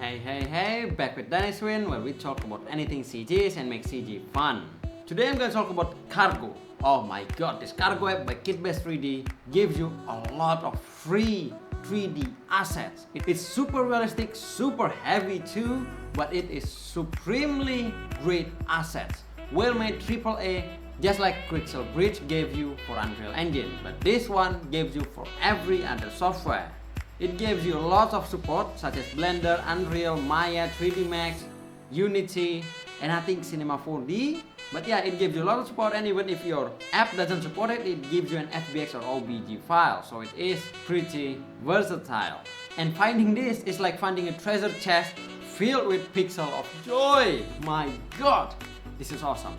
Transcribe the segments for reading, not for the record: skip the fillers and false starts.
Hey, back with Danish where we talk about anything CGs and make CG fun. Today I'm going to talk about Cargo. Oh my god, this Cargo app by Kitbase 3D gives you a lot of free 3D assets. It's super realistic, super heavy too, but it is supremely great assets. Well made AAA, just like Quicksil Bridge gave you for Unreal Engine, but this one gives you for every other software. It gives you lots of support such as Blender, Unreal, Maya, 3D Max, Unity, and I think Cinema 4D. But yeah, it gives you a lot of support, and even if your app doesn't support it, it gives you an FBX or OBJ file, so it is pretty versatile. And finding this is like finding a treasure chest filled with pixels of joy. My god, this is awesome.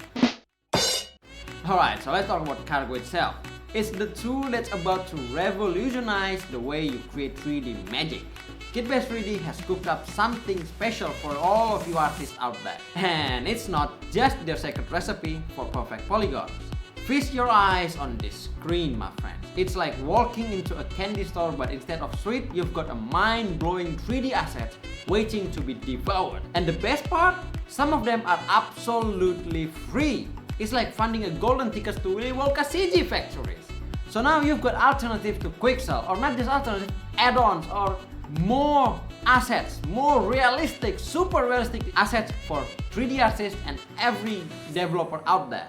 Alright, so let's talk about Cargo itself. It's the tool that's about to revolutionize the way you create 3D magic. Kitbase 3D has cooked up something special for all of you artists out there. And it's not just their secret recipe for perfect polygons. Feast your eyes on this screen, my friends. It's like walking into a candy store, but instead of sweet, you've got a mind-blowing 3D asset waiting to be devoured. And the best part? Some of them are absolutely free. It's like finding a golden ticket to Willy Wonka CG factories. So now you've got alternative to Quicksil, or not just alternative, add-ons or more assets, more realistic, super realistic assets for 3D artists and every developer out there.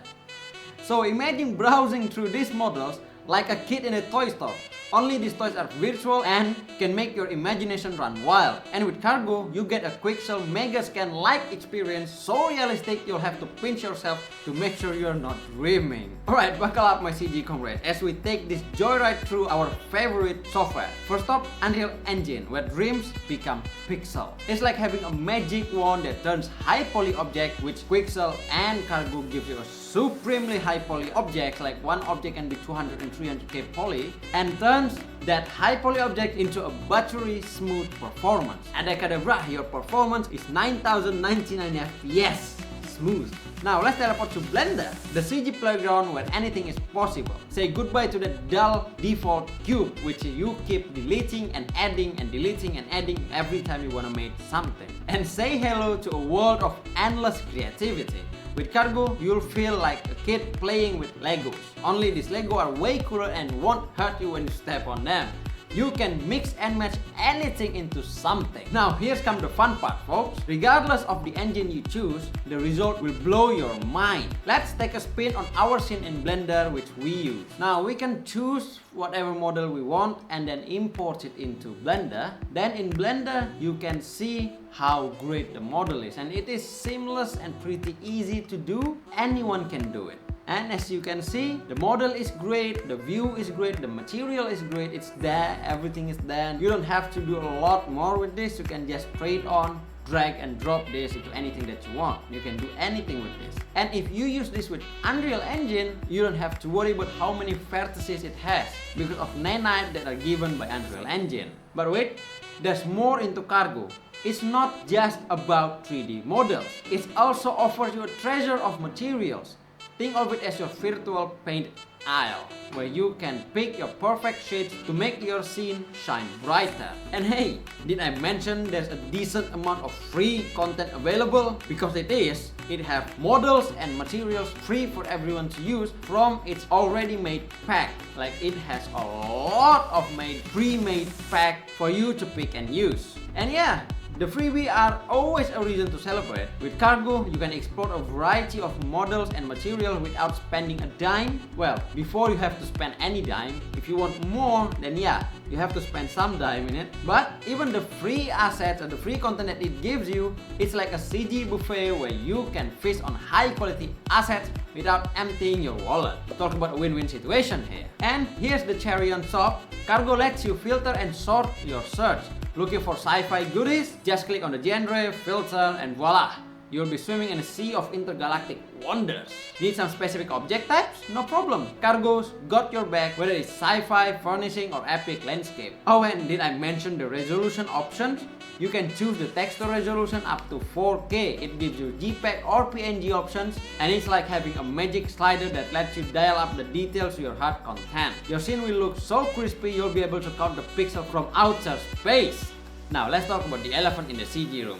So imagine browsing through these models like a kid in a toy store. Only these toys are virtual and can make your imagination run wild. And with Cargo, you get a Quicksil Mega Scan-like experience so realistic you'll have to pinch yourself to make sure you're not dreaming. Alright, buckle up my CG comrades as we take this joyride through our favorite software. First up, Unreal Engine, where dreams become pixel. It's like having a magic wand that turns high poly object, which Quicksil and Cargo gives you a supremely high poly objects, like one object can be 200 and 300k poly, and turns that high poly object into a buttery smooth performance. And Adakadabra, your performance is 9099 FPS. Smooth. Now let's teleport to Blender, the CG playground where anything is possible. Say goodbye to the dull default cube, which you keep deleting and adding and deleting and adding every time you want to make something. And say hello to a world of endless creativity. With Cargo, you'll feel like a kid playing with Legos. Only these Lego are way cooler and won't hurt you when you step on them. You can mix and match anything into something. Now here's come the fun part, folks. Regardless of the engine you choose, the result will blow your mind. Let's take a spin on our scene in Blender, which we use. Now we can choose whatever model we want and then import it into Blender. Then in Blender, you can see how great the model is, and it is seamless and pretty easy to do. Anyone can do it. And as you can see, the model is great, the view is great, the material is great, it's there, everything is there. You don't have to do a lot more with this. You can just trade on, drag and drop this into anything that you want. You can do anything with this. And if you use this with Unreal Engine, you don't have to worry about how many vertices it has because of nanite that are given by Unreal Engine. But wait, there's more into Cargo. It's not just about 3D models. It also offers you a treasure of materials. Think of it as your virtual paint aisle, where you can pick your perfect shades to make your scene shine brighter. And hey, did I mention there's a decent amount of free content available? Because it is. It has models and materials free for everyone to use from its already made pack. Like it has a lot of pre-made pack for you to pick and use. And yeah, the freebies are always a reason to celebrate. With Cargo, you can explore a variety of models and materials without spending a dime. Well, before you have to spend any dime. If you want more, then yeah, you have to spend some dime in it. But even the free assets and the free content that it gives you, it's like a CG buffet where you can feast on high quality assets without emptying your wallet. Talk about a win-win situation here. And here's the cherry on top. Cargo lets you filter and sort your search. Looking for sci-fi goodies? Just click on the genre, filter, and voila! You'll be swimming in a sea of intergalactic wonders. Need some specific object types? No problem. Cargo's got your back, whether it's sci-fi, furnishing, or epic landscape. Oh, and did I mention the resolution options? You can choose the texture resolution up to 4K. It gives you JPEG or PNG options, and it's like having a magic slider that lets you dial up the details to your heart content. Your scene will look so crispy you'll be able to count the pixels from outer space. Now let's talk about the elephant in the CG room.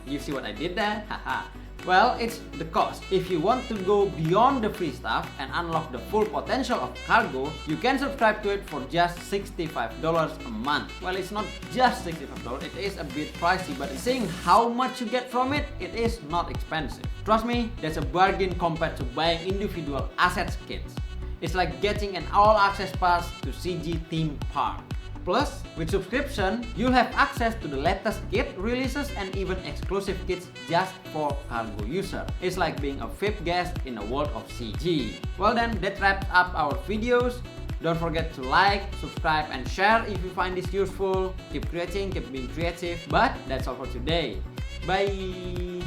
You see what I did there? Haha. Well, it's the cost. If you want to go beyond the free stuff and unlock the full potential of Cargo, you can subscribe to it for just $65 a month. Well, it's not just $65, it is a bit pricey, but seeing how much you get from it, it is not expensive. Trust me, that's a bargain compared to buying individual assets kits. It's like getting an all-access pass to CG theme park. Plus, with subscription, you'll have access to the latest kit releases and even exclusive kits just for Cargo user. It's like being a VIP guest in a world of CG. Well then, that wraps up our videos. Don't forget to like, subscribe and share if you find this useful. Keep creating, keep being creative. But that's all for today. Bye!